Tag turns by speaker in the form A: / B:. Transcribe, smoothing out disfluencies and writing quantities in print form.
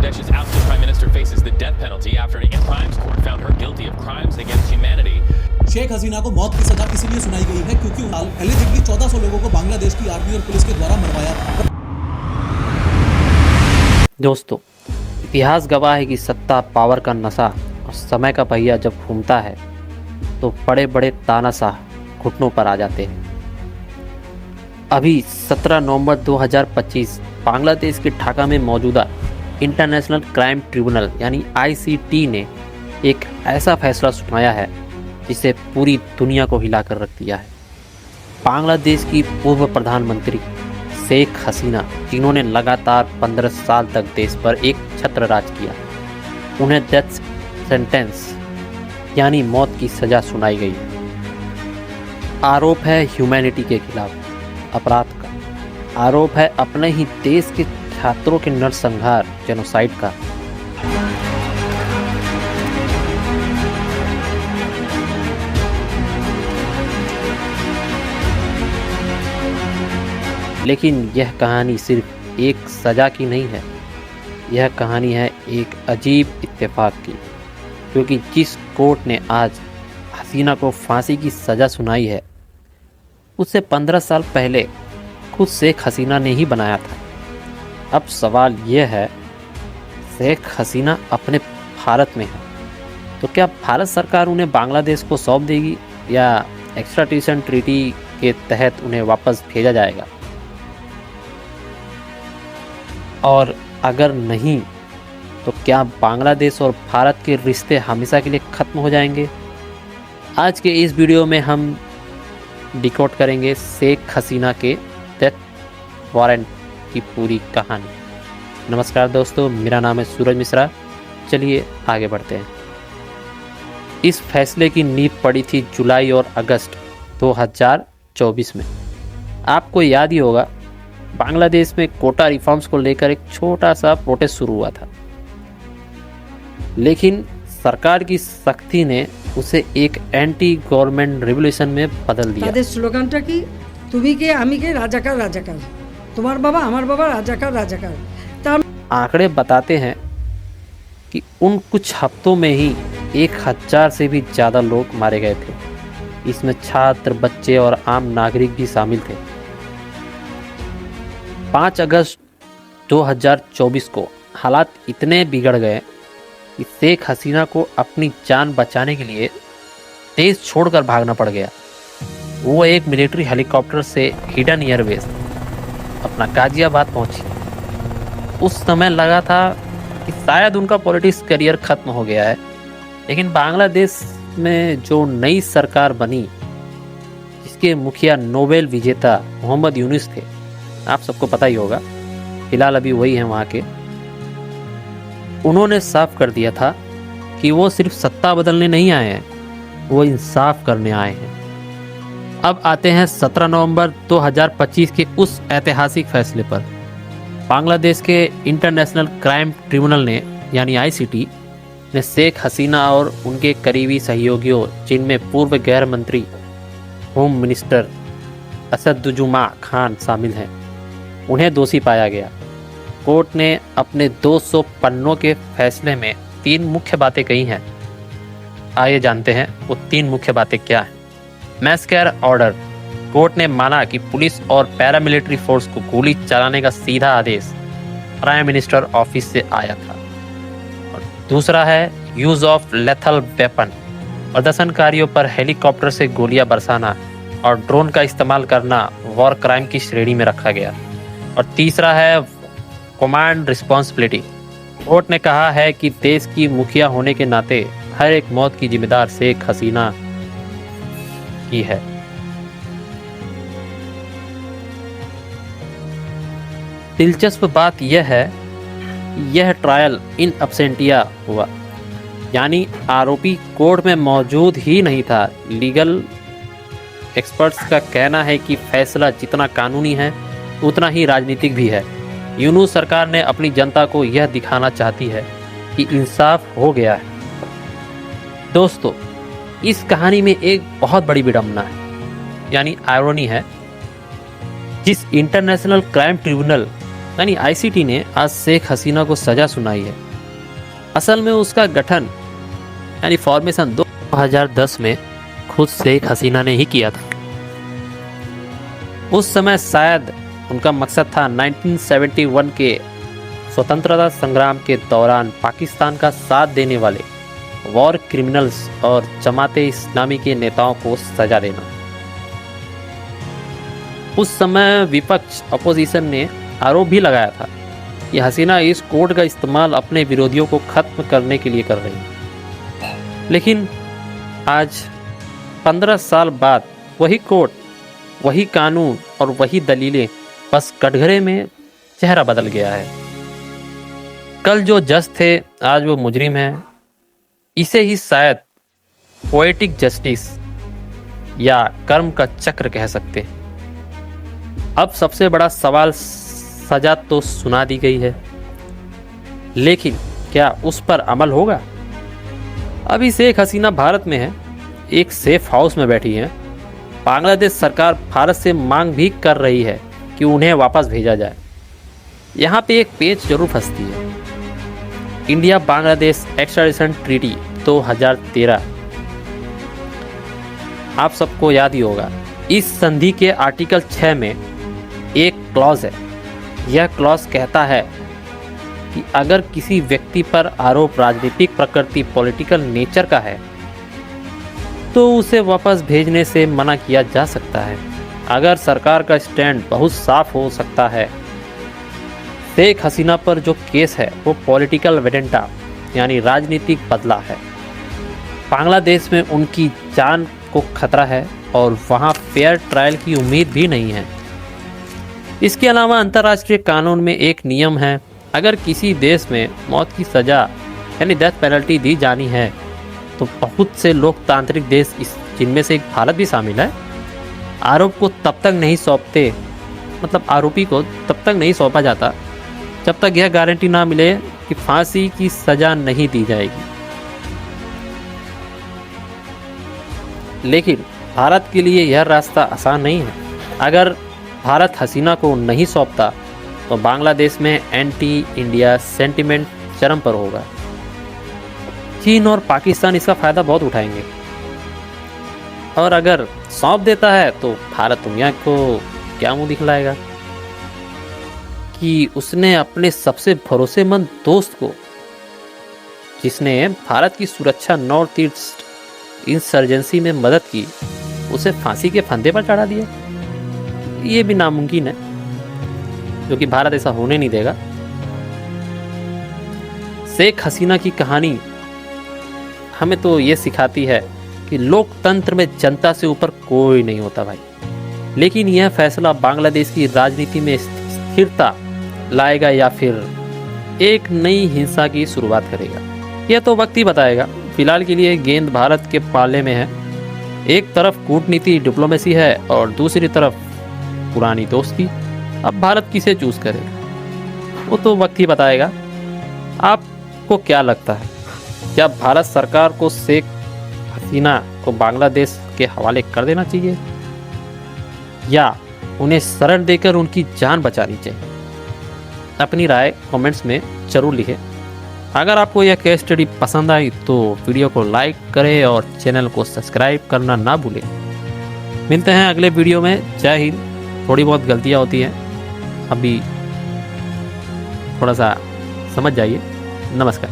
A: Bangladesh's ousted prime minister faces the death penalty after an crimes court found her guilty of crimes against humanity.
B: Sheikh Hasina को मौत की सजा इसलिए सुनाई गई है क्योंकि एलिजिबली 1400 लोगों को बांग्लादेश की आर्मी और पुलिस के द्वारा मरवाया था।
C: दोस्तों, इतिहास गवाह है कि सत्ता, पावर का नशा और समय का पहिया जब घूमता है तो बड़े बड़े तानाशाह घुटनों पर आ जाते हैं। अभी 17 नवंबर 2025 बांग्लादेश के ढाका में मौजूदा इंटरनेशनल क्राइम ट्रिब्यूनल यानी ICT ने एक ऐसा फैसला सुनाया है जिसे पूरी दुनिया को हिलाकर रख दिया है। बांग्लादेश की पूर्व प्रधानमंत्री शेख हसीना, जिन्होंने लगातार 15 साल तक देश पर एक छत्र राज किया, उन्हें डेथ सेंटेंस यानी मौत की सज़ा सुनाई गई। आरोप है ह्यूमैनिटी के खिलाफ अपराध का, आरोप है अपने ही देश के छात्रों के नरसंहार जेनोसाइड का। लेकिन यह कहानी सिर्फ एक सज़ा की नहीं है, यह कहानी है एक अजीब इत्तेफाक की, क्योंकि जिस कोर्ट ने आज हसीना को फांसी की सज़ा सुनाई है उससे 15 साल पहले खुद शेख हसीना ने ही बनाया था। अब सवाल यह है, शेख हसीना अपने भारत में है तो क्या भारत सरकार उन्हें बांग्लादेश को सौंप देगी या एक्स्ट्राडिशन ट्रीटी के तहत उन्हें वापस भेजा जाएगा? और अगर नहीं तो क्या बांग्लादेश और भारत के रिश्ते हमेशा के लिए ख़त्म हो जाएंगे? आज के इस वीडियो में हम डिकोड करेंगे शेख हसीना के डेथ वारंट की पूरी कहानी। नमस्कार दोस्तों, मेरा नाम है सूरज मिश्रा। चलिए आगे बढ़ते हैं। इस फैसले की नींव पड़ी थी जुलाई और अगस्त 2024 में। आपको याद ही होगा, बांग्लादेश में कोटा रिफॉर्म्स को लेकर एक छोटा सा प्रोटेस्ट शुरू हुआ था, लेकिन सरकार की सख्ती ने उसे एक एंटी गवर्नमेंट रेवोल्यूशन में बदल दिया।
D: তাদের স্লোগানটা কি? তুমি কে আমি কে রাজাকার রাজাকার, তোমার বাবা আমার बाबा রাজাকার রাজাকার।
C: आंकड़े बताते हैं कि उन कुछ हफ्तों में ही 1000 से भी ज़्यादा लोग मारे गए थे। इसमें छात्र, बच्चे और आम नागरिक भी शामिल थे। 5 अगस्त 2024 को हालात इतने बिगड़ गए कि शेख हसीना को अपनी जान बचाने के लिए देश छोड़कर भागना पड़ गया। वो एक मिलिट्री हेलीकॉप्टर से हिडन एयरबेस अपना गाजियाबाद पहुंची। उस समय लगा था कि शायद उनका पॉलिटिक्स करियर ख़त्म हो गया है, लेकिन बांग्लादेश में जो नई सरकार बनी, जिसके मुखिया नोबेल विजेता मोहम्मद यूनुस थे, आप सबको पता ही होगा, फिलहाल अभी वही हैं वहाँ के, उन्होंने साफ कर दिया था कि वो सिर्फ सत्ता बदलने नहीं आए हैं, वो इंसाफ करने आए हैं। अब आते हैं 17 नवंबर 2025 के उस ऐतिहासिक फैसले पर। बांग्लादेश के इंटरनेशनल क्राइम ट्रिब्यूनल ने यानी ICT ने शेख हसीना और उनके करीबी सहयोगियों, जिनमें पूर्व गैर मंत्री होम मिनिस्टर असदुजुमा खान शामिल हैं, उन्हें दोषी पाया गया। कोर्ट ने अपने 200 पन्नों के फैसले में 3 मुख्य बातें कही हैं। आइए जानते हैं वो 3 मुख्य बातें क्या हैं। Massacre order. कोर्ट ने माना कि पुलिस और पैरामिलिट्री फोर्स को गोली चलाने का सीधा आदेश प्राइम मिनिस्टर ऑफिस से आया था। और दूसरा है यूज़ ऑफ लेथल वेपन। प्रदर्शनकारियों पर हेलीकॉप्टर से गोलियां बरसाना और ड्रोन का इस्तेमाल करना वॉर क्राइम की श्रेणी में रखा गया। और तीसरा है कमांड रिस्पॉन्सिबिलिटी। कोर्ट ने कहा है कि देश की मुखिया होने के नाते हर एक मौत की जिम्मेदार शेख हसीना की है। दिलचस्प बात यह है, यह ट्रायल इन अब्सेंटिया हुआ, यानी आरोपी कोर्ट में मौजूद ही नहीं था। लीगल एक्सपर्ट्स का कहना है कि फैसला जितना कानूनी है उतना ही राजनीतिक भी है। यूनुस सरकार ने अपनी जनता को यह दिखाना चाहती है कि इंसाफ हो गया है। दोस्तों, इस कहानी में एक बहुत बड़ी विडंबना है, यानी आयरनी है। जिस इंटरनेशनल क्राइम ट्रिब्यूनल यानी आईसीटी ने आज शेख हसीना को सजा सुनाई है। असल में उसका गठन यानी फॉर्मेशन 2010 में खुद शेख हसीना ने ही किया था। उस समय शायद उनका मकसद था 1971 के स्वतंत्रता संग्राम के दौरान पाकिस्तान का साथ देने वाले वॉर क्रिमिनल्स और जमाते इस्लामी के नेताओं को सजा देना। उस समय विपक्ष अपोजिशन ने आरोप भी लगाया था कि हसीना इस कोड का इस्तेमाल अपने विरोधियों को खत्म करने के लिए कर रही है। लेकिन आज 15 साल बाद वही कोड, वही कानून और वही दलीलें, बस कटघरे में चेहरा बदल गया है। कल जो जज थे आज वो मुजरिम है। इसे ही शायद पोएटिक जस्टिस या कर्म का चक्र कह सकते हैं। अब सबसे बड़ा सवाल, सजा तो सुना दी गई है, लेकिन क्या उस पर अमल होगा? अभी शेख हसीना भारत में है, एक सेफ हाउस में बैठी हैं। बांग्लादेश सरकार भारत से मांग भी कर रही है कि उन्हें वापस भेजा जाए। यहाँ पे एक पेच जरूर फंसती है। इंडिया बांग्लादेश एक्स्ट्राडिशन ट्रीटी 2013, आप सबको याद ही होगा। इस संधि के आर्टिकल 6 में एक क्लॉज है। यह क्लॉज कहता है कि अगर किसी व्यक्ति पर आरोप राजनीतिक प्रकृति, पॉलिटिकल नेचर का है, तो उसे वापस भेजने से मना किया जा सकता है। अगर सरकार का स्टैंड बहुत साफ हो सकता है। शेख हसीना पर जो केस है वो पॉलिटिकल वेडेंटा यानी राजनीतिक बदला है। बांग्लादेश में उनकी जान को खतरा है और वहाँ फेयर ट्रायल की उम्मीद भी नहीं है। इसके अलावा अंतर्राष्ट्रीय कानून में एक नियम है, अगर किसी देश में मौत की सज़ा यानी डेथ पेनल्टी दी जानी है तो बहुत से लोकतांत्रिक देश, जिनमें से एक भारत भी शामिल है, आरोप को तब तक नहीं सौंपते, मतलब आरोपी को तब तक नहीं सौंपा जाता जब तक यह गारंटी ना मिले कि फांसी की सज़ा नहीं दी जाएगी। लेकिन भारत के लिए यह रास्ता आसान नहीं है। अगर भारत हसीना को नहीं सौंपता तो बांग्लादेश में एंटी इंडिया सेंटिमेंट चरम पर होगा। चीन और पाकिस्तान इसका फ़ायदा बहुत उठाएंगे, और अगर सौंप देता है तो भारत दुनिया को क्या मुंह दिखलाएगा कि उसने अपने सबसे भरोसेमंद दोस्त को, जिसने भारत की सुरक्षा नॉर्थ ईस्ट इंसर्जेंसी में मदद की, उसे फांसी के फंदे पर चढ़ा दिया। ये भी नामुमकिन है, जो कि भारत ऐसा होने नहीं देगा। शेख हसीना की कहानी हमें तो ये सिखाती है कि लोकतंत्र में जनता से ऊपर कोई नहीं होता भाई। लेकिन यह फैसला बांग्लादेश की राजनीति में स्थिरता लाएगा या फिर एक नई हिंसा की शुरुआत करेगा, यह तो वक्त ही बताएगा। फिलहाल के लिए गेंद भारत के पाले में है। एक तरफ कूटनीति डिप्लोमेसी है और दूसरी तरफ पुरानी दोस्ती। अब भारत किसे चूज करेगा वो तो वक्त ही बताएगा। आपको क्या लगता है, क्या भारत सरकार को शेख हसीना को बांग्लादेश के हवाले कर देना चाहिए या उन्हें शरण देकर उनकी जान बचानी चाहिए? अपनी राय कमेंट्स में जरूर लिखें। अगर आपको यह केस स्टडी पसंद आई तो वीडियो को लाइक करें और चैनल को सब्सक्राइब करना ना भूलें। मिलते हैं अगले वीडियो में। जय हिंद। थोड़ी बहुत गलतियाँ होती हैं, अभी थोड़ा सा समझ जाइए। नमस्कार।